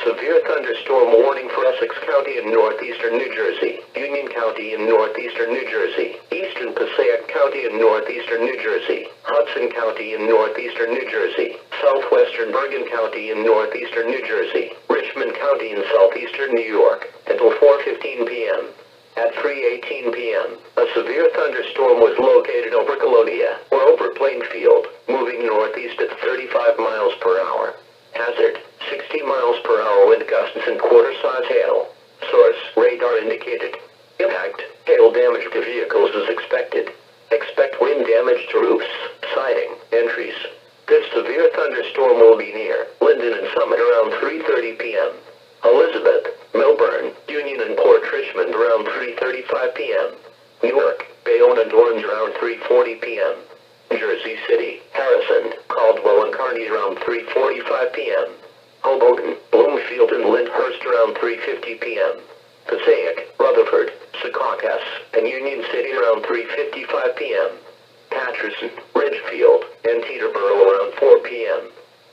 severe thunderstorm warning for Essex County in northeastern New Jersey, Union County in northeastern New Jersey, eastern Passaic County in northeastern New Jersey, Hudson County in northeastern New Jersey, southwestern Bergen County in northeastern New Jersey, Richmond County in southeastern New York, until 4:15 p.m. At 3:18 p.m., a severe thunderstorm was located over Colonia, or over Plainfield, moving northeast at 35 miles per hour. Hazard, 60 miles per hour wind gusts and quarter-size hail. Source, radar indicated. Impact, hail damage to vehicles is expected. Expect wind damage to roofs, siding, and trees. This severe thunderstorm will be near Linden and Summit around 3:30 p.m. Elizabeth, Milburn, Union and Port Richmond around 3:35 p.m. Newark, Bayonne and Orange around 3:40 p.m. Jersey City, Harrison, Caldwell and Kearney around 3:45 p.m. Hoboken, Bloomfield and Lyndhurst around 3:50 p.m. Passaic, Rutherford, Secaucus, and Union City around 3:55 p.m. Patterson, Ridgefield, and Teterboro around 4 p.m.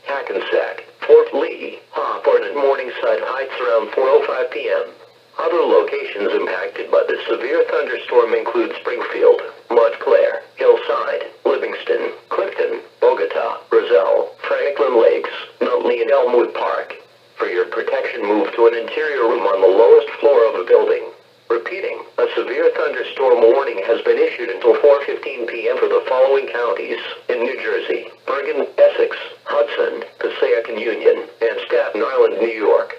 Hackensack, Fort Lee, Hawthorne and Morningside Heights around 4:05 p.m. Other locations impacted by the severe thunderstorm include Springfield, Montclair, Hillside, Livingston, Clifton, Bogota, Roselle, Franklin Lakes, Nutley and Elmwood Park. For your protection, move to an interior room on the lowest floor of a building. Repeating, a severe thunderstorm warning has been issued until 4:15 p.m. for the following counties in New Jersey: Bergen, Essex, Hudson, Passaic and Union, and Staten Island, New York.